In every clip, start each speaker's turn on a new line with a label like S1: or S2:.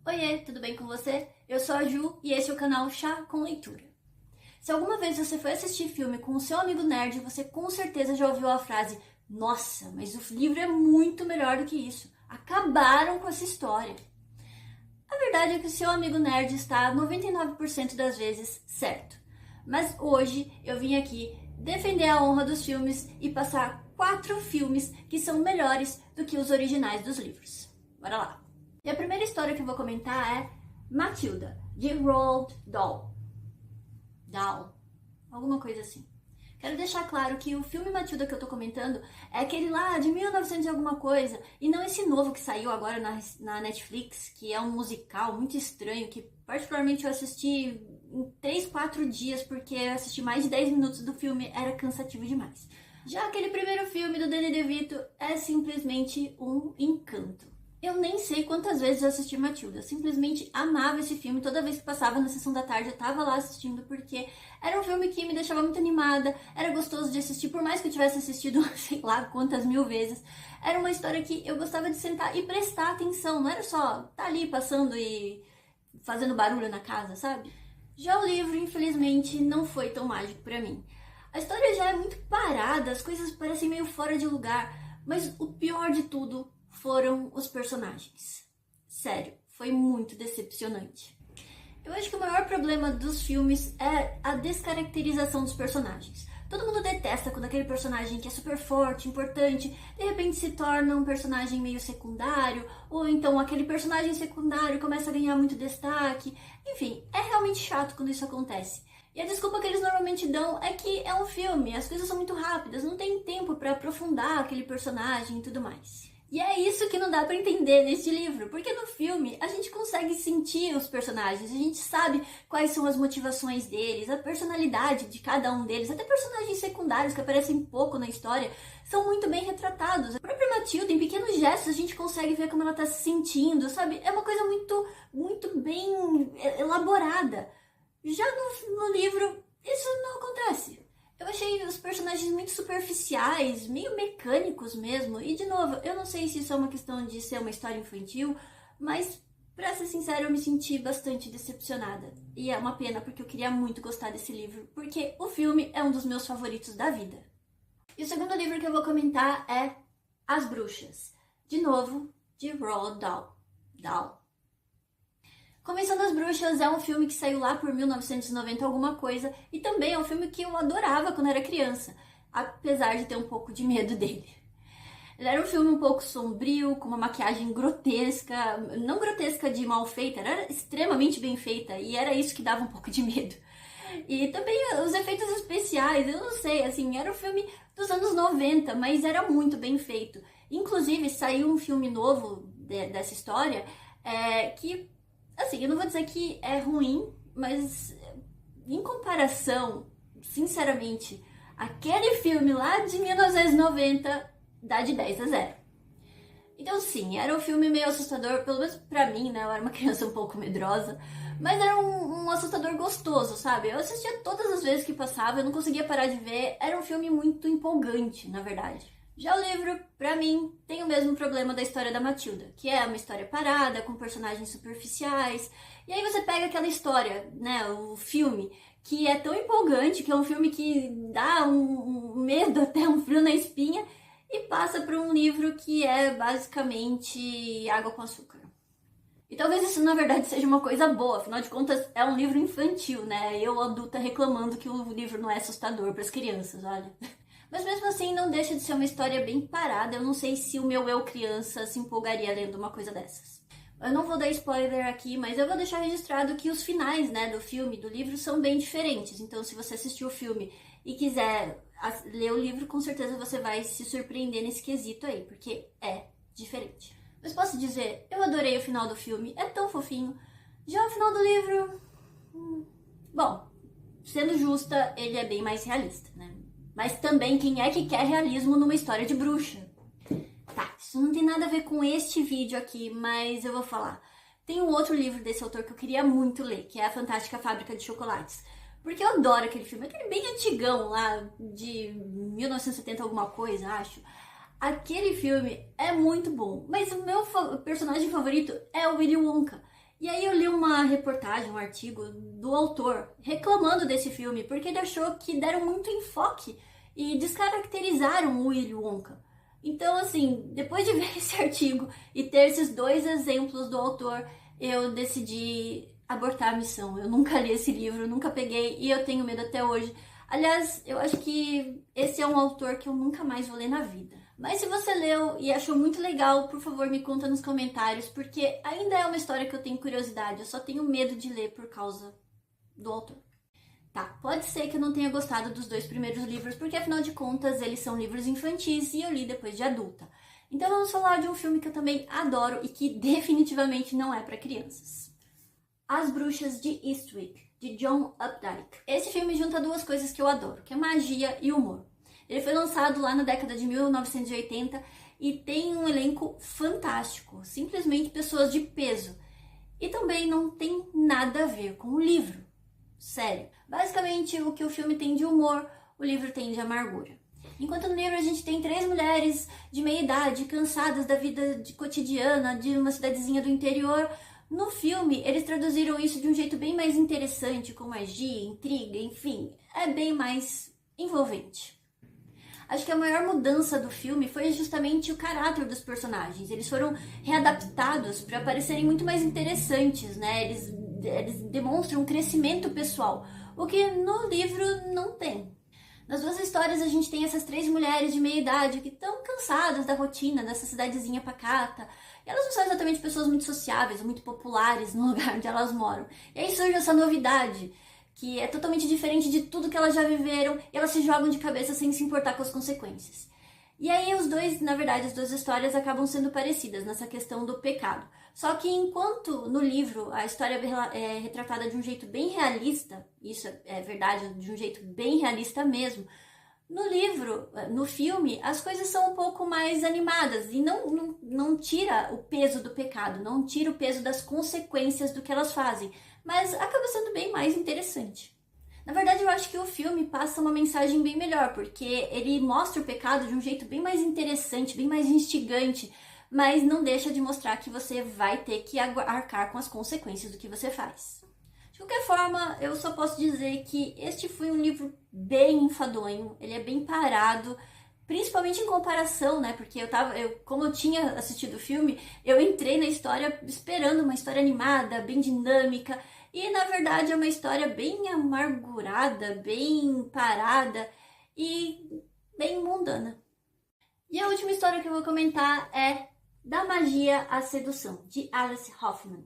S1: Oiê, tudo bem com você? Eu sou a Ju e esse é o canal Chá com Leitura. Se alguma vez você foi assistir filme com o seu amigo nerd, você com certeza já ouviu a frase: "Nossa, mas o livro é muito melhor do que isso. Acabaram com essa história." A verdade é que o seu amigo nerd está 99% das vezes certo. Mas hoje eu vim aqui defender a honra dos filmes e passar 4 filmes que são melhores do que os originais dos livros. Bora lá! E a primeira história que eu vou comentar é Matilda, de Roald Dahl. Alguma coisa assim. Quero deixar claro que o filme Matilda que eu tô comentando é aquele lá de 1900 e alguma coisa, e não esse novo que saiu agora na Netflix, que é um musical muito estranho, que particularmente eu assisti em 3, 4 dias, porque eu assisti mais de 10 minutos do filme, era cansativo demais. Já aquele primeiro filme do Danny DeVito é simplesmente um encanto. Eu nem sei quantas vezes eu assisti Matilda, eu simplesmente amava esse filme, toda vez que passava na sessão da tarde eu tava lá assistindo, porque era um filme que me deixava muito animada, era gostoso de assistir, por mais que eu tivesse assistido sei lá quantas mil vezes, era uma história que eu gostava de sentar e prestar atenção, não era só tá ali passando e fazendo barulho na casa, sabe? Já o livro, infelizmente, não foi tão mágico pra mim. A história já é muito parada, as coisas parecem meio fora de lugar, mas o pior de tudo foram os personagens. Sério, foi muito decepcionante. Eu acho que o maior problema dos filmes é a descaracterização dos personagens. Todo mundo detesta quando aquele personagem que é super forte, importante, de repente se torna um personagem meio secundário, ou então aquele personagem secundário começa a ganhar muito destaque. Enfim, é realmente chato quando isso acontece. E a desculpa que eles normalmente dão é que é um filme, as coisas são muito rápidas, não tem tempo para aprofundar aquele personagem e tudo mais. E é isso que não dá pra entender neste livro, porque no filme a gente consegue sentir os personagens, a gente sabe quais são as motivações deles, a personalidade de cada um deles, até personagens secundários que aparecem pouco na história são muito bem retratados. A própria Matilda, em pequenos gestos, a gente consegue ver como ela tá se sentindo, sabe? É uma coisa muito bem elaborada. Já no livro, isso não acontece. Eu achei os personagens muito superficiais, meio mecânicos mesmo. E de novo, eu não sei se isso é uma questão de ser uma história infantil, mas pra ser sincera, eu me senti bastante decepcionada. E é uma pena, porque eu queria muito gostar desse livro, porque o filme é um dos meus favoritos da vida. E o segundo livro que eu vou comentar é As Bruxas, de novo, de Roald Dahl. Começando as Bruxas é um filme que saiu lá por 1990 alguma coisa, e também é um filme que eu adorava quando era criança, apesar de ter um pouco de medo dele. Ele era um filme um pouco sombrio, com uma maquiagem grotesca, não grotesca de mal feita, era extremamente bem feita, e era isso que dava um pouco de medo. E também os efeitos especiais, eu não sei, assim, era um filme dos anos 90, mas era muito bem feito. Inclusive, saiu um filme novo dessa história, que... Assim, eu não vou dizer que é ruim, mas em comparação, sinceramente, aquele filme lá de 1990 dá de 10 a 0. Então sim, era um filme meio assustador, pelo menos pra mim, né? Eu era uma criança um pouco medrosa, mas era um assustador gostoso, sabe? Eu assistia todas as vezes que passava, eu não conseguia parar de ver, era um filme muito empolgante, na verdade. Já o livro, pra mim, tem o mesmo problema da história da Matilda, que é uma história parada, com personagens superficiais. E aí você pega aquela história, né, o filme, que é tão empolgante, que é um filme que dá um medo, até um frio na espinha, e passa para um livro que é basicamente água com açúcar. E talvez isso, na verdade, seja uma coisa boa, afinal de contas, é um livro infantil, né? Eu, adulta, reclamando que o livro não é assustador para as crianças, olha... Mas mesmo assim, não deixa de ser uma história bem parada. Eu não sei se o meu eu criança se empolgaria lendo uma coisa dessas. Eu não vou dar spoiler aqui, mas eu vou deixar registrado que os finais, né, do filme, do livro, são bem diferentes. Então, se você assistiu o filme e quiser ler o livro, com certeza você vai se surpreender nesse quesito aí, porque é diferente. Mas posso dizer, eu adorei o final do filme, é tão fofinho. Já o final do livro... Bom, sendo justa, ele é bem mais realista, né? Mas também, quem é que quer realismo numa história de bruxa? Tá, isso não tem nada a ver com este vídeo aqui, mas eu vou falar. Tem um outro livro desse autor que eu queria muito ler, que é A Fantástica Fábrica de Chocolates. Porque eu adoro aquele filme, aquele bem antigão lá, de 1970 alguma coisa, acho. Aquele filme é muito bom, mas o meu personagem favorito é o Willy Wonka. E aí eu li uma reportagem, um artigo do autor reclamando desse filme, porque ele achou que deram muito enfoque e descaracterizaram o Willy Wonka. Então, assim, depois de ver esse artigo e ter esses dois exemplos do autor, eu decidi abortar a missão. Eu nunca li esse livro, nunca peguei e eu tenho medo até hoje. Aliás, eu acho que esse é um autor que eu nunca mais vou ler na vida. Mas se você leu e achou muito legal, por favor, me conta nos comentários, porque ainda é uma história que eu tenho curiosidade, eu só tenho medo de ler por causa do autor. Tá, pode ser que eu não tenha gostado dos 2 primeiros livros, porque afinal de contas eles são livros infantis e eu li depois de adulta. Então vamos falar de um filme que eu também adoro e que definitivamente não é para crianças. As Bruxas de Eastwick, de John Updike. Esse filme junta 2 coisas que eu adoro, que é magia e humor. Ele foi lançado lá na década de 1980 e tem um elenco fantástico, simplesmente pessoas de peso. E também não tem nada a ver com o livro. Sério. Basicamente, o que o filme tem de humor, o livro tem de amargura. Enquanto no livro a gente tem 3 mulheres de meia idade, cansadas da vida cotidiana de uma cidadezinha do interior, no filme eles traduziram isso de um jeito bem mais interessante, com magia, intriga, enfim, é bem mais envolvente. Acho que a maior mudança do filme foi justamente o caráter dos personagens. Eles foram readaptados para parecerem muito mais interessantes, né? Eles demonstram um crescimento pessoal, o que no livro não tem. Nas 2 histórias a gente tem essas 3 mulheres de meia idade que estão cansadas da rotina dessa cidadezinha pacata. E elas não são exatamente pessoas muito sociáveis, muito populares no lugar onde elas moram. E aí surge essa novidade, que é totalmente diferente de tudo que elas já viveram, e elas se jogam de cabeça sem se importar com as consequências. E aí os dois, na verdade, as 2 histórias acabam sendo parecidas nessa questão do pecado. Só que enquanto no livro a história é retratada de um jeito bem realista, isso é verdade, de um jeito bem realista mesmo, no livro, no filme, as coisas são um pouco mais animadas e não tira o peso do pecado, não tira o peso das consequências do que elas fazem, mas acaba sendo bem mais interessante. Na verdade, eu acho que o filme passa uma mensagem bem melhor, porque ele mostra o pecado de um jeito bem mais interessante, bem mais instigante, mas não deixa de mostrar que você vai ter que arcar com as consequências do que você faz. De qualquer forma, eu só posso dizer que este foi um livro bem enfadonho, ele é bem parado, principalmente em comparação, né? Porque como eu tinha assistido o filme, eu entrei na história esperando uma história animada, bem dinâmica, e na verdade é uma história bem amargurada, bem parada e bem mundana. E a última história que eu vou comentar é Da Magia à Sedução, de Alice Hoffman.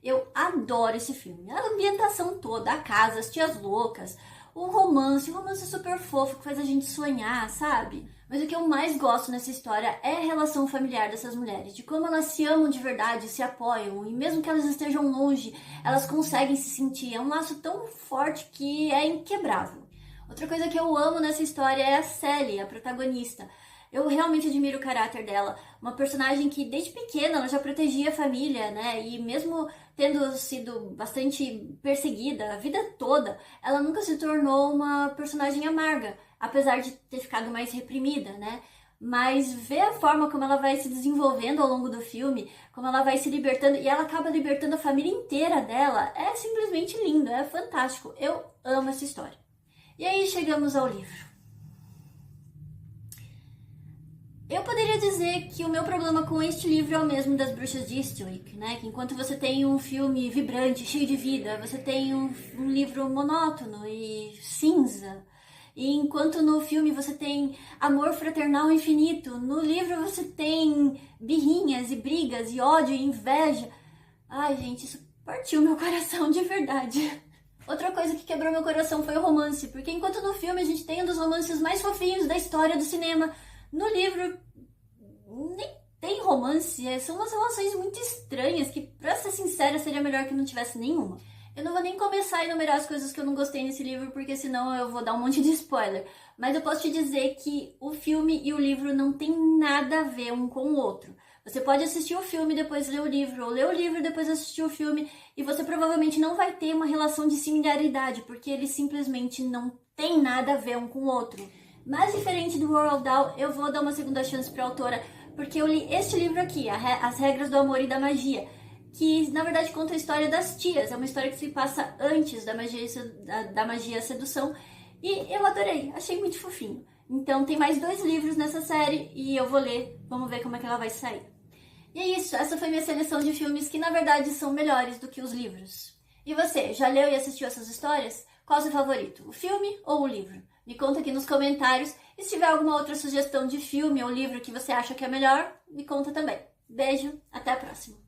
S1: Eu adoro esse filme. A ambientação toda, a casa, as tias loucas, o romance super fofo que faz a gente sonhar, sabe? Mas o que eu mais gosto nessa história é a relação familiar dessas mulheres, de como elas se amam de verdade, se apoiam, e mesmo que elas estejam longe, elas conseguem se sentir. É um laço tão forte que é inquebrável. Outra coisa que eu amo nessa história é a Sally, a protagonista. Eu realmente admiro o caráter dela. Uma personagem que desde pequena ela já protegia a família, né? E mesmo tendo sido bastante perseguida a vida toda, ela nunca se tornou uma personagem amarga, apesar de ter ficado mais reprimida, né? Mas ver a forma como ela vai se desenvolvendo ao longo do filme, como ela vai se libertando, e ela acaba libertando a família inteira dela, é simplesmente lindo, é fantástico. Eu amo essa história. E aí chegamos ao livro. Eu poderia dizer que o meu problema com este livro é o mesmo das Bruxas de Eastwick, né? Que enquanto você tem um filme vibrante, cheio de vida, você tem um livro monótono e cinza. E enquanto no filme você tem amor fraternal infinito, no livro você tem birrinhas e brigas e ódio e inveja. Ai, gente, isso partiu meu coração de verdade. Outra coisa que quebrou meu coração foi o romance, porque enquanto no filme a gente tem um dos romances mais fofinhos da história do cinema, no livro nem tem romance, são umas relações muito estranhas que, pra ser sincera, seria melhor que não tivesse nenhuma. Eu não vou nem começar a enumerar as coisas que eu não gostei nesse livro, porque senão eu vou dar um monte de spoiler. Mas eu posso te dizer que o filme e o livro não tem nada a ver um com o outro. Você pode assistir o filme e depois ler o livro, ou ler o livro e depois assistir o filme, e você provavelmente não vai ter uma relação de similaridade, porque eles simplesmente não têm nada a ver um com o outro. Mas diferente do Roald Dahl, eu vou dar uma segunda chance para a autora, porque eu li este livro aqui, As Regras do Amor e da Magia, que na verdade conta a história das tias. É uma história que se passa antes da magia sedução. E eu adorei, achei muito fofinho. Então tem mais 2 livros nessa série e eu vou ler, vamos ver como é que ela vai sair. E é isso, essa foi minha seleção de filmes que na verdade são melhores do que os livros. E você, já leu e assistiu essas histórias? Qual é o seu favorito, o filme ou o livro? Me conta aqui nos comentários. E se tiver alguma outra sugestão de filme ou livro que você acha que é melhor, me conta também. Beijo, até a próxima!